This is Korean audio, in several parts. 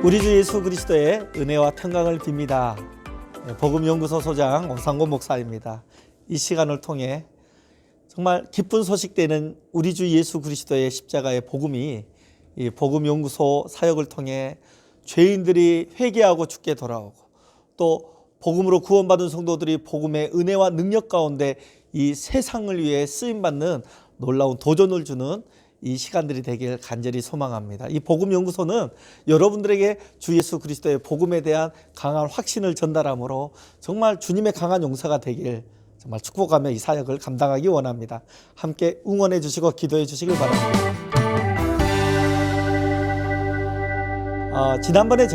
우리 주 예수 그리스도의 은혜와 평강을 빕니다. 복음연구소 소장 원상고 목사입니다. 이 시간을 통해 정말 기쁜 소식되는 우리 주 예수 그리스도의 십자가의 복음이 이 복음연구소 사역을 통해 죄인들이 회개하고 주께 돌아오고 또 복음으로 구원받은 성도들이 복음의 은혜와 능력 가운데 이 세상을 위해 쓰임받는 놀라운 도전을 주는 이 시간들이 되길 간절히 소망합니다. 이 복음연구소는 여러분들에게 주 예수 그리스도의 복음에 대한 강한 확신을 전달함으로 정말 주님의 강한 용사가 되길 정말 축복하며 이 사역을 감당하기 원합니다. 함께 응원해 주시고 기도해 주시길 바랍니다. 지난번에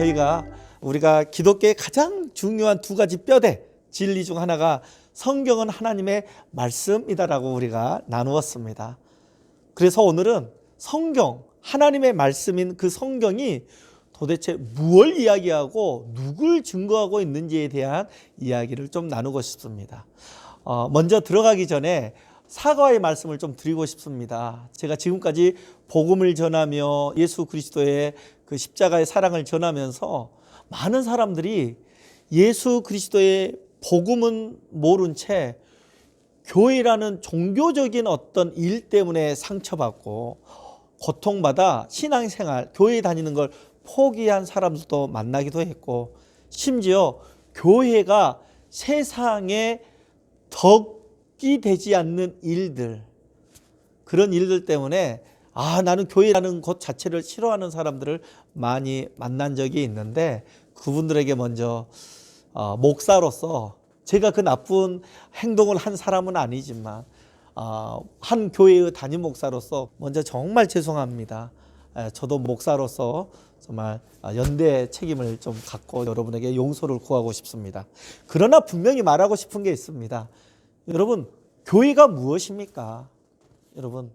우리가 기독교의 가장 중요한 두 가지 뼈대 진리 중 하나가 성경은 하나님의 말씀이다라고 우리가 나누었습니다. 그래서 오늘은 성경, 하나님의 말씀인 그 성경이 도대체 무엇을 이야기하고 누굴 증거하고 있는지에 대한 이야기를 좀 나누고 싶습니다. 먼저 들어가기 전에 사과의 말씀을 좀 드리고 싶습니다. 제가 지금까지 복음을 전하며 예수 그리스도의 그 십자가의 사랑을 전하면서 많은 사람들이 예수 그리스도의 복음은 모른 채 교회라는 종교적인 어떤 일 때문에 상처받고 고통받아 신앙생활, 교회 다니는 걸 포기한 사람들도 만나기도 했고, 심지어 교회가 세상에 덕이 되지 않는 일들, 그런 일들 때문에 나는 교회라는 곳 자체를 싫어하는 사람들을 많이 만난 적이 있는데, 그분들에게 먼저 목사로서 제가 그 나쁜 행동을 한 사람은 아니지만 한 교회의 담임 목사로서 먼저 정말 죄송합니다. 저도 목사로서 정말 연대 책임을 좀 갖고 여러분에게 용서를 구하고 싶습니다. 그러나 분명히 말하고 싶은 게 있습니다. 여러분, 교회가 무엇입니까? 여러분,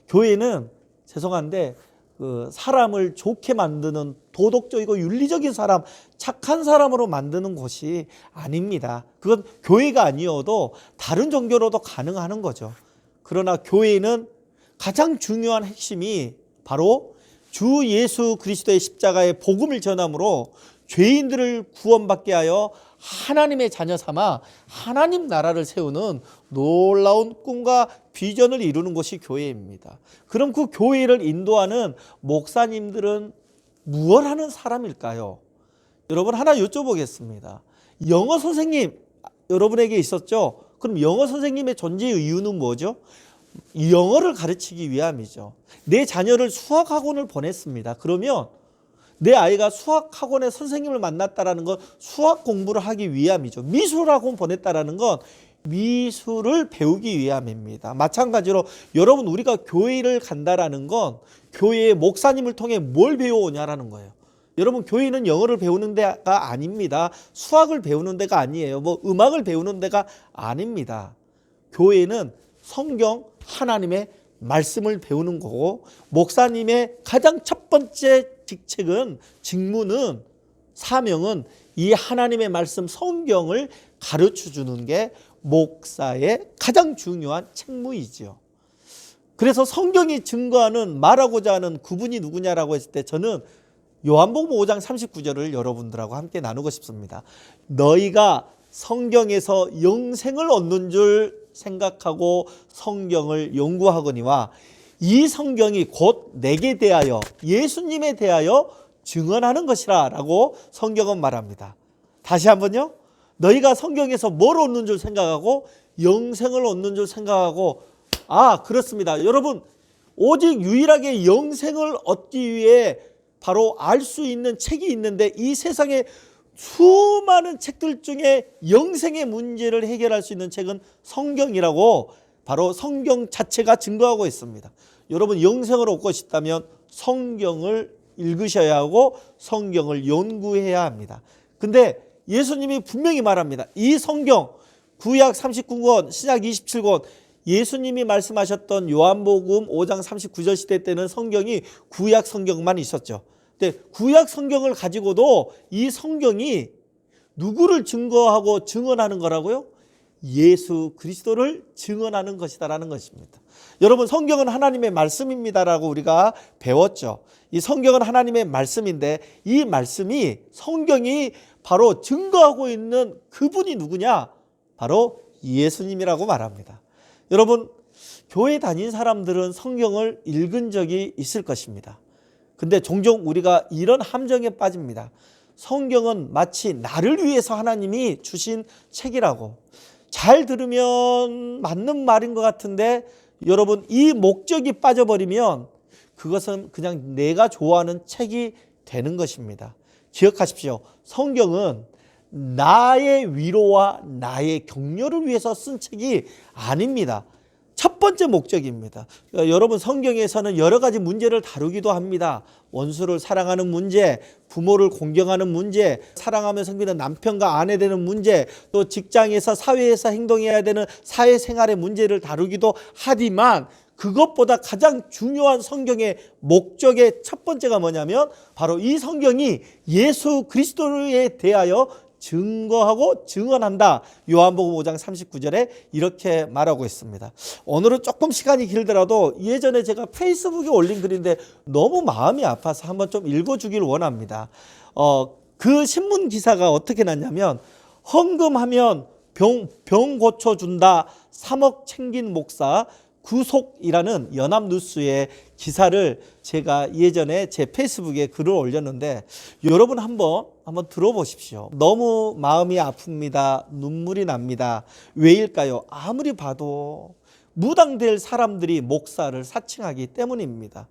교회는 죄송한데 그 사람을 좋게 만드는 도덕적이고 윤리적인 사람, 착한 사람으로 만드는 곳이 아닙니다. 그건 교회가 아니어도 다른 종교로도 가능한 거죠. 그러나 교회는 가장 중요한 핵심이 바로 주 예수 그리스도의 십자가의 복음을 전함으로 죄인들을 구원받게 하여 하나님의 자녀 삼아 하나님 나라를 세우는 놀라운 꿈과 비전을 이루는 것이 교회입니다. 그럼 그 교회를 인도하는 목사님들은 무엇 하는 사람일까요? 여러분, 하나 여쭤보겠습니다. 영어 선생님 여러분에게 있었죠? 그럼 영어 선생님의 존재의 이유는 뭐죠? 영어를 가르치기 위함이죠. 내 자녀를 수학학원을 보냈습니다. 그러면 내 아이가 수학학원의 선생님을 만났다는 건 수학 공부를 하기 위함이죠. 미술학원 보냈다는 건 미술을 배우기 위함입니다. 마찬가지로 여러분, 우리가 교회를 간다라는 건 교회의 목사님을 통해 뭘 배워오냐라는 거예요. 여러분, 교회는 영어를 배우는 데가 아닙니다. 수학을 배우는 데가 아니에요. 음악을 배우는 데가 아닙니다. 교회는 성경 하나님의 말씀을 배우는 거고, 목사님의 가장 첫 번째 직무는 사명은 이 하나님의 말씀 성경을 가르쳐 주는 게 목사의 가장 중요한 책무이지요. 그래서 성경이 증거하는 말하고자 하는 그분이 누구냐라고 했을 때 저는 요한복음 5장 39절을 여러분들하고 함께 나누고 싶습니다. 너희가 성경에서 영생을 얻는 줄 생각하고 성경을 연구하거니와 이 성경이 곧 내게 대하여 예수님에 대하여 증언하는 것이라 라고 성경은 말합니다. 다시 한번요. 너희가 성경에서 뭘 얻는 줄 생각하고 영생을 얻는 줄 생각하고, 그렇습니다. 여러분, 오직 유일하게 영생을 얻기 위해 바로 알 수 있는 책이 있는데, 이 세상에 수많은 책들 중에 영생의 문제를 해결할 수 있는 책은 성경이라고 바로 성경 자체가 증거하고 있습니다. 여러분, 영생을 얻고 싶다면 성경을 읽으셔야 하고 성경을 연구해야 합니다. 근데 예수님이 분명히 말합니다. 이 성경, 구약 39권, 신약 27권, 예수님이 말씀하셨던 요한복음 5장 39절 시대 때는 성경이 구약 성경만 있었죠. 근데 구약 성경을 가지고도 이 성경이 누구를 증거하고 증언하는 거라고요? 예수 그리스도를 증언하는 것이다라는 것입니다. 여러분, 성경은 하나님의 말씀입니다라고 우리가 배웠죠. 이 성경은 하나님의 말씀인데 이 말씀이, 성경이 바로 증거하고 있는 그분이 누구냐? 바로 예수님이라고 말합니다. 여러분, 교회 다닌 사람들은 성경을 읽은 적이 있을 것입니다. 근데 종종 우리가 이런 함정에 빠집니다. 성경은 마치 나를 위해서 하나님이 주신 책이라고. 잘 들으면 맞는 말인 것 같은데 여러분, 이 목적이 빠져버리면 그것은 그냥 내가 좋아하는 책이 되는 것입니다. 기억하십시오. 성경은 나의 위로와 나의 격려를 위해서 쓴 책이 아닙니다. 첫 번째 목적입니다. 여러분, 성경에서는 여러 가지 문제를 다루기도 합니다. 원수를 사랑하는 문제, 부모를 공경하는 문제, 사랑하며 섬기는 남편과 아내 되는 문제, 또 직장에서 사회에서 행동해야 되는 사회생활의 문제를 다루기도 하지만 그것보다 가장 중요한 성경의 목적의 첫 번째가 뭐냐면 바로 이 성경이 예수 그리스도에 대하여 증거하고 증언한다. 요한복음 5장 39절에 이렇게 말하고 있습니다. 오늘은 조금 시간이 길더라도 예전에 제가 페이스북에 올린 글인데 너무 마음이 아파서 한번 좀 읽어주길 원합니다. 그 신문 기사가 어떻게 났냐면, 헌금하면 병 고쳐준다, 3억 챙긴 목사 구속이라는 연합뉴스의 기사를 제가 예전에 제 페이스북에 글을 올렸는데, 여러분 한번 들어보십시오. 너무 마음이 아픕니다. 눈물이 납니다. 왜일까요? 아무리 봐도 무당될 사람들이 목사를 사칭하기 때문입니다.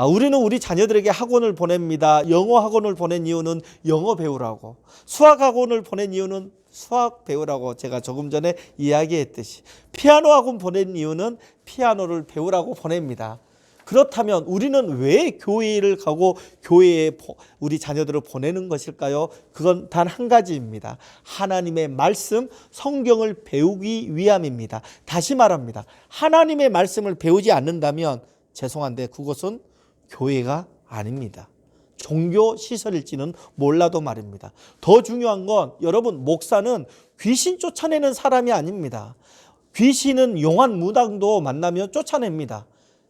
우리는 우리 자녀들에게 학원을 보냅니다. 영어 학원을 보낸 이유는 영어 배우라고, 수학 학원을 보낸 이유는 수학 배우라고 제가 조금 전에 이야기했듯이, 피아노 학원 보낸 이유는 피아노를 배우라고 보냅니다. 그렇다면 우리는 왜 교회를 가고 교회에 우리 자녀들을 보내는 것일까요? 그건 단 한 가지입니다. 하나님의 말씀, 성경을 배우기 위함입니다. 다시 말합니다. 하나님의 말씀을 배우지 않는다면 죄송한데 그것은 교회가 아닙니다. 종교 시설일지는 몰라도 말입니다. 더 중요한 건 여러분, 목사는 귀신 쫓아내는 사람이 아닙니다. 귀신은 용한 무당도 만나면 쫓아냅니다.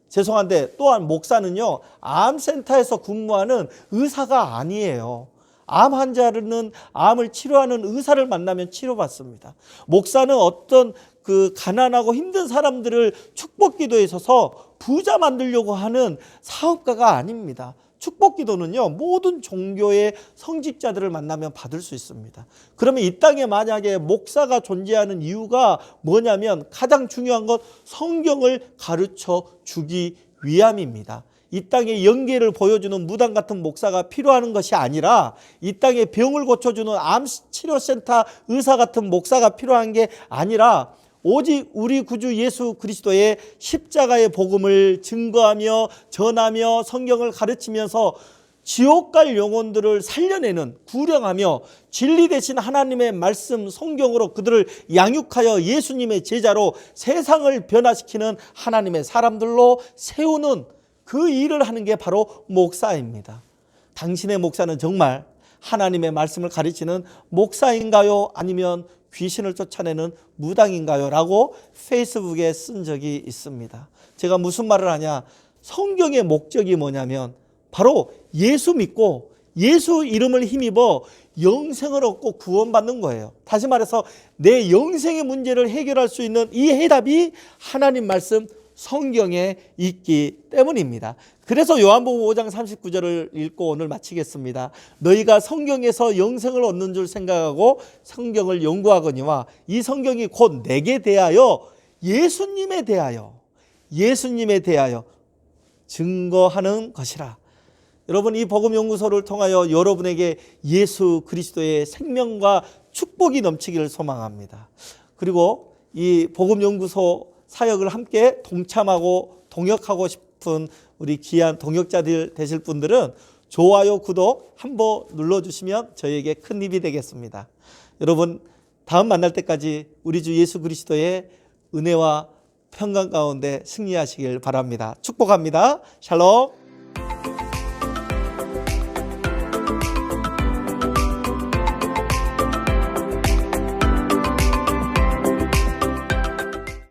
죄송한데 또한 목사는요, 암센터에서 근무하는 의사가 아니에요. 암 환자는 암을 치료하는 의사를 만나면 치료받습니다. 목사는 어떤 그 가난하고 힘든 사람들을 축복기도에 서서 부자 만들려고 하는 사업가가 아닙니다. 축복기도는요, 모든 종교의 성직자들을 만나면 받을 수 있습니다. 그러면 이 땅에 만약에 목사가 존재하는 이유가 뭐냐면 가장 중요한 건 성경을 가르쳐 주기 위함입니다. 이 땅에 영계를 보여주는 무당 같은 목사가 필요한 것이 아니라 이 땅에 병을 고쳐주는 암치료센터 의사 같은 목사가 필요한 게 아니라 오직 우리 구주 예수 그리스도의 십자가의 복음을 증거하며 전하며 성경을 가르치면서 지옥 갈 영혼들을 살려내는, 구령하며 진리 대신 하나님의 말씀 성경으로 그들을 양육하여 예수님의 제자로 세상을 변화시키는 하나님의 사람들로 세우는 그 일을 하는 게 바로 목사입니다. 당신의 목사는 정말 하나님의 말씀을 가르치는 목사인가요? 아니면 귀신을 쫓아내는 무당인가요? 라고 페이스북에 쓴 적이 있습니다. 제가 무슨 말을 하냐, 성경의 목적이 뭐냐면 바로 예수 믿고 예수 이름을 힘입어 영생을 얻고 구원받는 거예요. 다시 말해서 내 영생의 문제를 해결할 수 있는 이 해답이 하나님 말씀 성경에 있기 때문입니다. 그래서 요한복음 5장 39절을 읽고 오늘 마치겠습니다. 너희가 성경에서 영생을 얻는 줄 생각하고 성경을 연구하거니와 이 성경이 곧 내게 대하여 예수님에 대하여 증거하는 것이라. 여러분, 이 복음연구소를 통하여 여러분에게 예수 그리스도의 생명과 축복이 넘치기를 소망합니다. 그리고 이 복음연구소 사역을 함께 동참하고 동역하고 싶은 우리 귀한 동역자들 되실 분들은 좋아요, 구독 한번 눌러주시면 저희에게 큰 힘이 되겠습니다. 여러분, 다음 만날 때까지 우리 주 예수 그리스도의 은혜와 평강 가운데 승리하시길 바랍니다. 축복합니다. 샬롬.